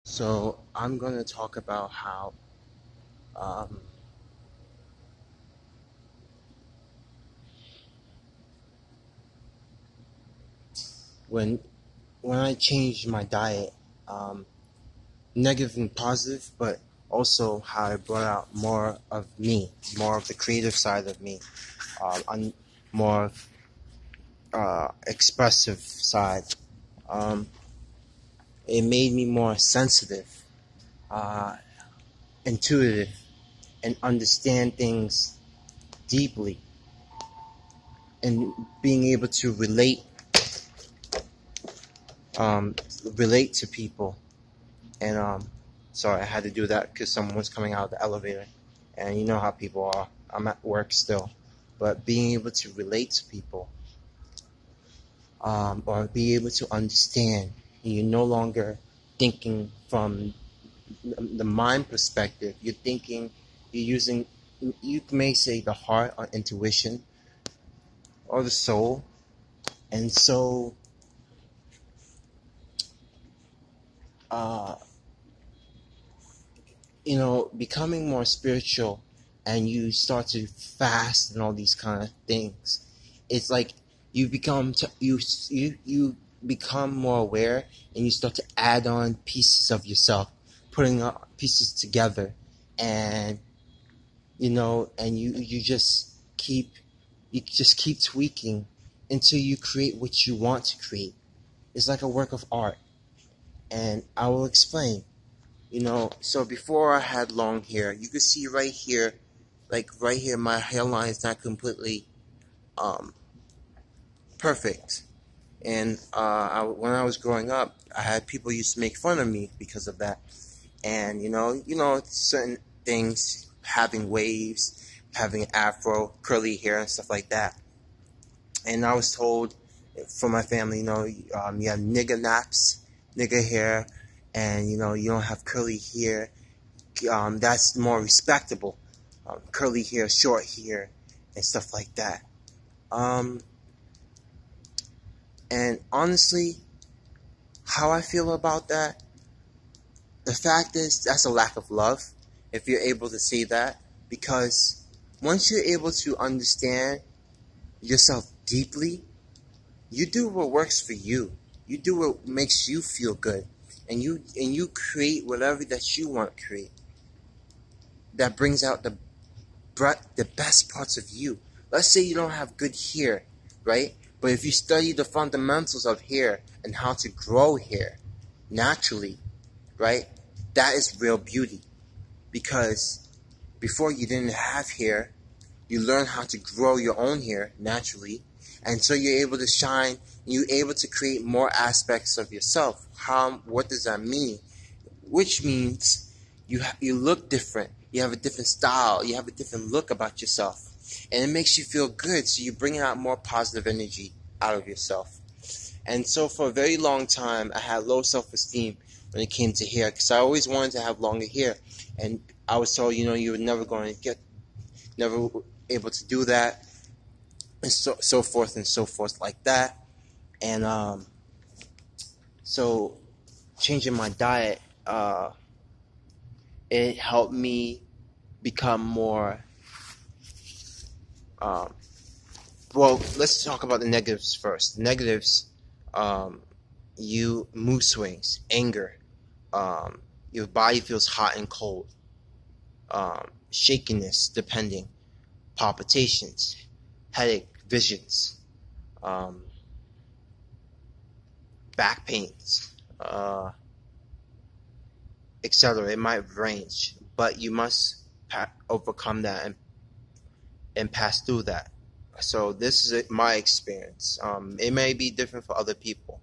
So I'm going to talk about how um, when when I changed my diet, um, negative and positive, but also how I brought out more of me, more of the creative side of me, on more expressive side. Um, it made me more sensitive, uh, intuitive, and understand things deeply, and being able to um, relate to people. And sorry, I had to do that because someone was coming out of the elevator, and you know how people are. I'm at work still, but being able to relate to people, or be able to understand, you're no longer thinking from the mind perspective. You're thinking, you're using, you may say the heart or intuition or the soul, and so uh, becoming more spiritual, and you start to fast and all these kind of things, it's like you become you become more aware, and you start to add on pieces of yourself, putting pieces together, and you just keep tweaking until you create what you want to create. It's like a work of art, and I will explain. So before I had long hair, you could see right here, like right here, my hairline is not completely um, perfect. And when I was growing up, I had people used to make fun of me because of that. And certain things, having waves, having afro, curly hair, and stuff like that. And I was told from my family, you have nigger naps, nigger hair, and you don't have curly hair. That's more respectable. Curly hair, short hair, and stuff like that. Um, and honestly, how I feel about that, the fact is that's a lack of love, if you're able to see that, because once you're able to understand yourself deeply, you do what works for you. You do what makes you feel good, and you create whatever that you want to create. That brings out the best parts of you. Let's say you don't have good hair, right? But if you study the fundamentals of hair and how to grow hair naturally, right? That is real beauty. Because before you didn't have hair, you learn how to grow your own hair naturally. And so you're able to shine, you're able to create more aspects of yourself. What does that mean? Which means you look different. You have a different style. You have a different look about yourself. And it makes you feel good, so you're bringing out more positive energy out of yourself. And so for a very long time, I had low self-esteem when it came to hair, because I always wanted to have longer hair. And I was told, you were never able to do that, and so forth and so forth like that. And so changing my diet, it helped me become more. Um, well, let's talk about the negatives first. The negatives, mood swings, anger, your body feels hot and cold, shakiness, depending, palpitations, headache, visions, um, back pains, etc. It might range, but you must overcome that and pass through that. So this is my experience. It may be different for other people.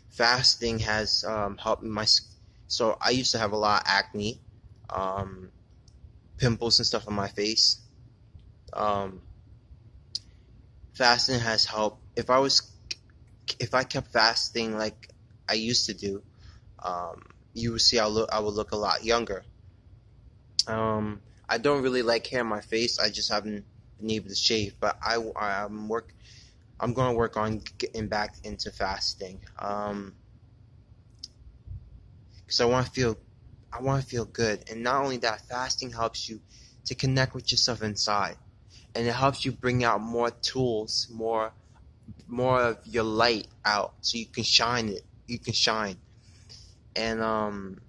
Fasting has helped my. So I used to have a lot of acne, um, pimples and stuff on my face. Um, Fasting has helped. If I kept fasting like I used to do, you would see I would look a lot younger. I don't really like hair on my face. I just haven't been able to shave, but I'm going to work on getting back into fasting. because I want to feel good. And not only that, fasting helps you to connect with yourself inside, and it helps you bring out more tools, more of your light out, so you can shine it. You can shine. And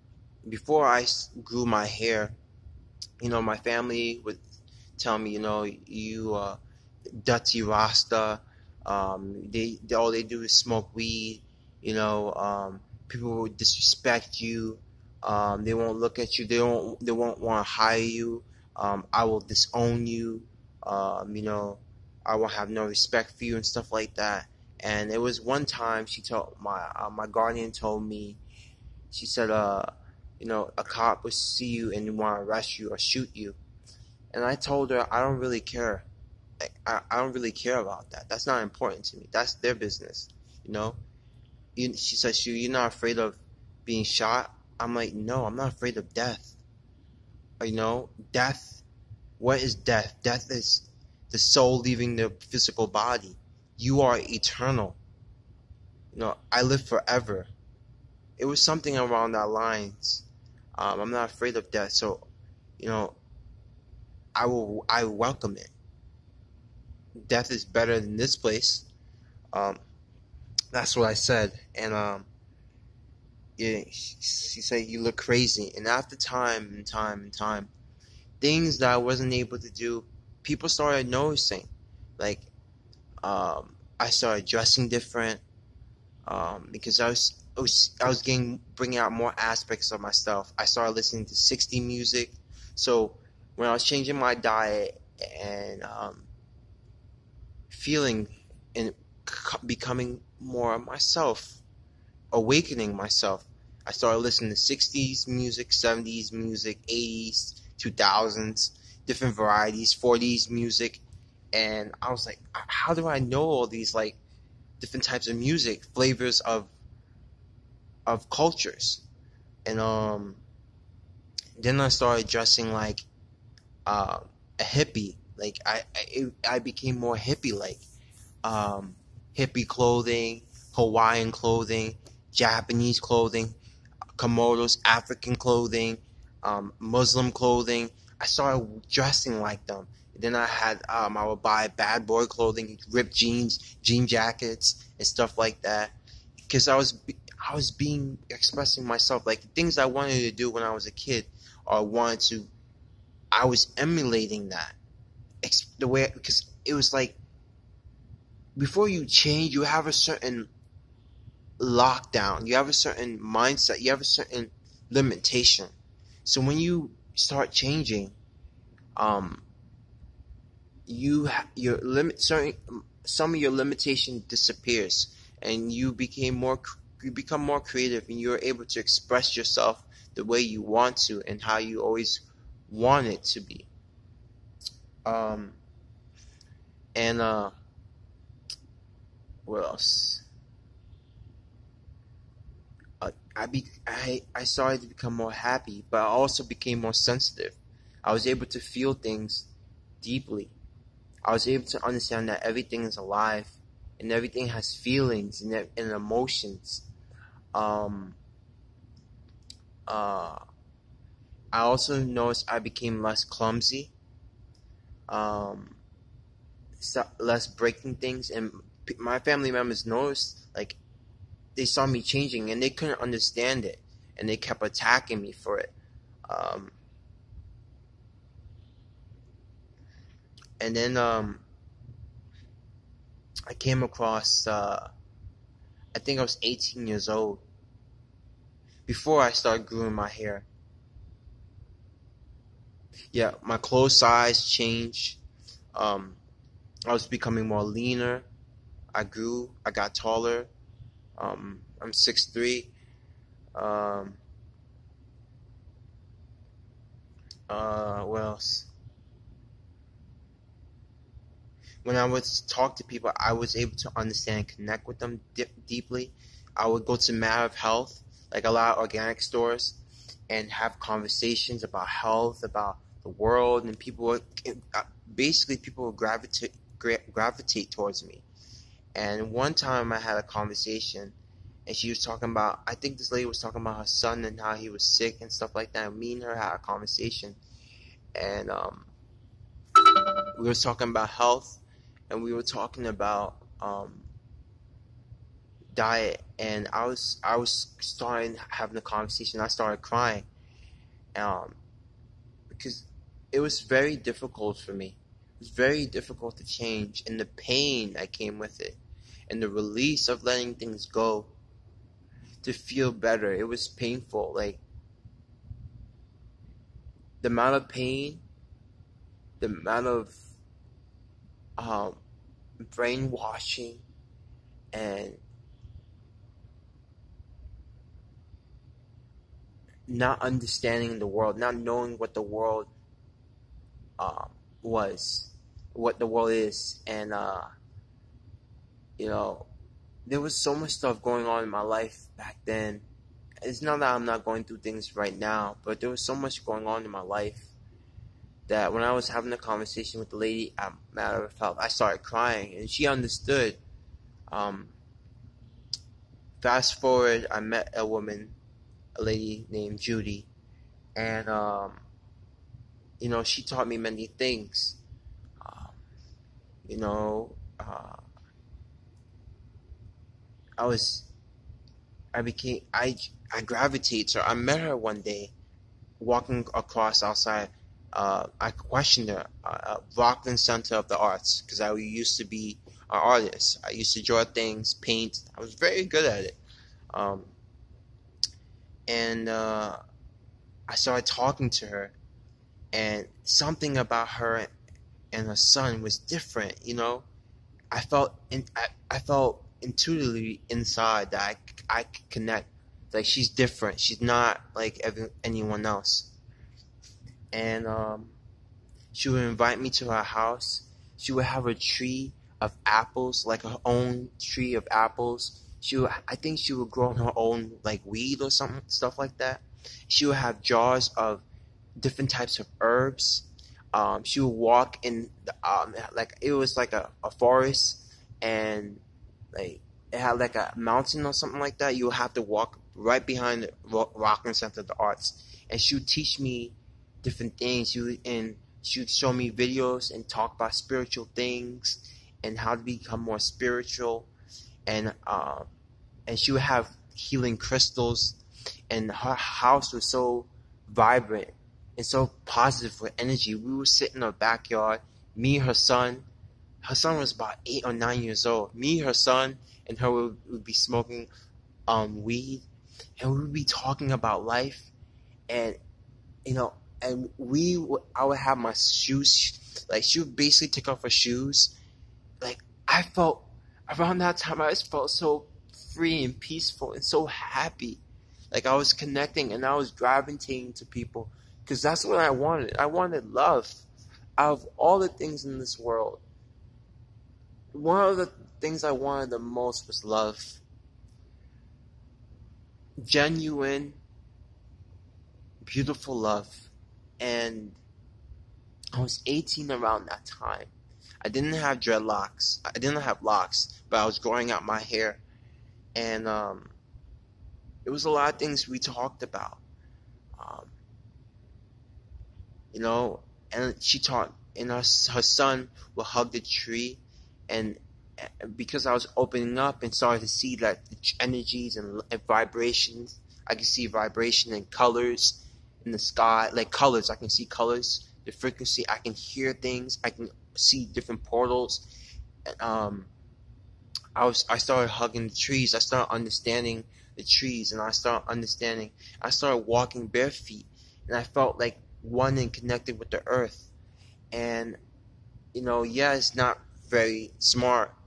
before I grew my hair, my family would tell me, you dirty Rasta. They all they do is smoke weed. People will disrespect you. They won't look at you. They won't want to hire you. I will disown you. I will have no respect for you and stuff like that. And it was one time she told my guardian told me, she said, a cop would see you and want to arrest you or shoot you. And I told her, I don't really care. I don't really care about that. That's not important to me. That's their business. She said, you're not afraid of being shot? I'm like, no, I'm not afraid of death. Death, what is death? Death is the soul leaving the physical body. You are eternal. I live forever. It was something around that lines. I'm not afraid of death, so, I welcome it. Death is better than this place. That's what I said. And she said, you look crazy. And after time and time, things that I wasn't able to do, people started noticing. Like, I started dressing different, because I was bringing out more aspects of myself. I started listening to 60 music. So when I was changing my diet and feeling and becoming more myself, awakening myself, I started listening to 60s music, 70s music, 80s, 2000s, different varieties, 40s music. And I was like, how do I know all these like different types of music, flavors of cultures? And then I started dressing like a hippie. Like I became more hippie like. Hippie clothing, Hawaiian clothing, Japanese clothing, Komodos, African clothing, Muslim clothing. I started dressing like them. Then I would buy bad boy clothing, ripped jeans, jean jackets, and stuff like that, because I was expressing myself, like things I wanted to do when I was a kid, or I was emulating that, the way, because it was like, before you change, you have a certain lockdown, you have a certain mindset, you have a certain limitation. So when you start changing, some of your limitation disappears, and you become more creative, and you're able to express yourself the way you want to and how you always want it to be. And what else? I started to become more happy, but I also became more sensitive. I was able to feel things deeply. I was able to understand that everything is alive, and everything has feelings and emotions. I also noticed I became less clumsy, less breaking things, and my family members noticed, like, they saw me changing, and they couldn't understand it, and they kept attacking me for it. And then I came across, I think I was 18 years old, before I started growing my hair. Yeah, my clothes size changed. I was becoming more leaner. I got taller. I'm 6'3". What else? When I would talk to people, I was able to understand and connect with them deeply. I would go to Matter of Health, like a lot of organic stores, and have conversations about health, about the world, and people would gravitate towards me. And one time I had a conversation, and she was talking about, I think this lady was talking about her son and how he was sick and stuff like that. And me and her had a conversation, and we were talking about health, and we were talking about diet, and I was starting having a conversation. I started crying, because it was very difficult for me. It was very difficult to change, and the pain that came with it, and the release of letting things go to feel better. It was painful. Like, the amount of pain, the amount of brainwashing, and not understanding the world, not knowing what the world was, what the world is, and there was so much stuff going on in my life back then. It's not that I'm not going through things right now, but there was so much going on in my life that when I was having a conversation with the lady, matter of fact, I started crying, and she understood. Fast forward, I met a lady named Judy, and she taught me many things. I gravitated to her. I met her one day walking across outside. I questioned her, Rockland Center of the Arts, because I used to be an artist. I used to draw things, paint. I was very good at it. And I started talking to her, and something about her and her son was different. I felt intuitively inside that I could connect. Like, she's different. She's not like anyone else. And she would invite me to her house. She would have a tree of apples, like her own tree of apples. I think she would grow her own like weed or something, stuff like that. She would have jars of different types of herbs. She would walk in like it was like a forest, and like it had like a mountain or something like that. You would have to walk right behind the Rockland Center of the Arts, and she would teach me different things. She would show me videos and talk about spiritual things and how to become more spiritual, and she would have healing crystals, and her house was so vibrant and so positive with energy. We would sit in her backyard, me, her son. Her son was about 8 or 9 years old. Me, her son, and her would be smoking weed, and we would be talking about life, and I would have my shoes, like she would basically take off her shoes. Like, I felt around that time, I just felt so free and peaceful and so happy. Like, I was connecting and I was gravitating to people, because that's what I wanted. I wanted love. Out of all the things in this world, one of the things I wanted the most was love. Genuine, beautiful love. And I was 18 around that time. I didn't have dreadlocks. I didn't have locks, but I was growing out my hair. And it was a lot of things we talked about. And she taught, and her son would hug the tree, and because I was opening up and started to see that the energies and vibrations, I could see vibration and colors in the sky, like colors. I can see colors, the frequency. I can hear things. I can see different portals. And, I started hugging the trees. I started understanding the trees, and I started walking bare feet, and I felt like one and connected with the earth. And it's not very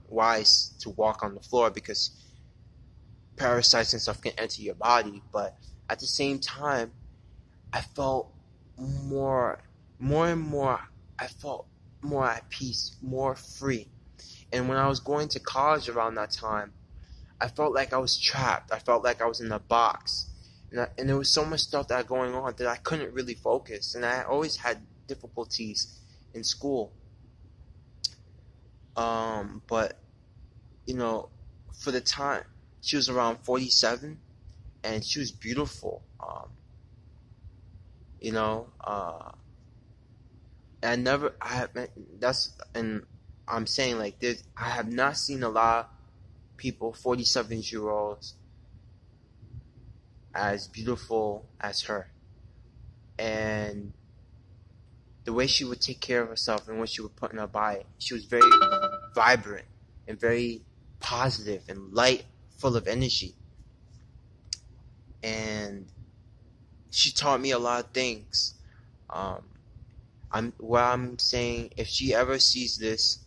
wise to walk on the floor, because parasites and stuff can enter your body, but at the same time, I felt more and more, I felt more at peace, more free. And when I was going to college around that time, I felt like I was trapped. I felt like I was in a box. And there was so much stuff that was going on that I couldn't really focus. And I always had difficulties in school. But, for the time, She was around 47, and she was beautiful. You know, and I'm saying like this, I have not seen a lot of people, 47-year-olds, as beautiful as her. And the way she would take care of herself and what she would put in her body, she was very vibrant and very positive and light, full of energy. And she taught me a lot of things. I'm saying, if she ever sees this,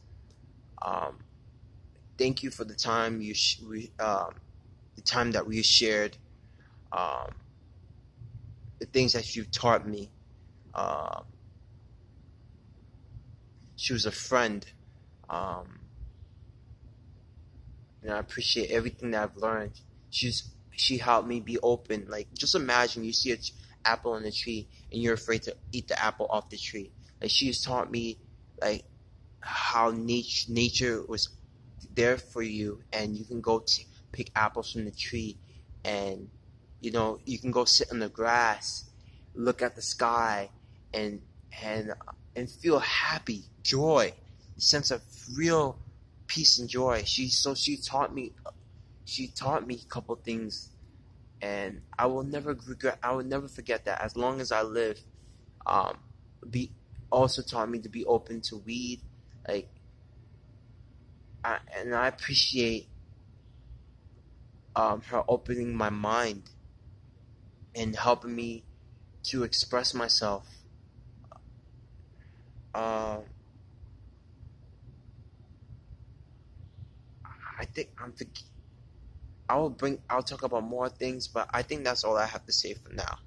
thank you for the time the time that we shared, the things that you taught me. She was a friend, and I appreciate everything that I've learned. She helped me be open. Like, just imagine you see an apple on the tree and you're afraid to eat the apple off the tree. Like, she has taught me like how nature was there for you, and you can go pick apples from the tree, and you know, you can go sit on the grass, look at the sky, and feel happy, joy, sense of real peace and joy. She taught me a couple things, and I will never forget that as long as I live. Also taught me to be open to weed, and I appreciate her opening my mind and helping me to express myself. I think I'll talk about more things, but I think that's all I have to say for now.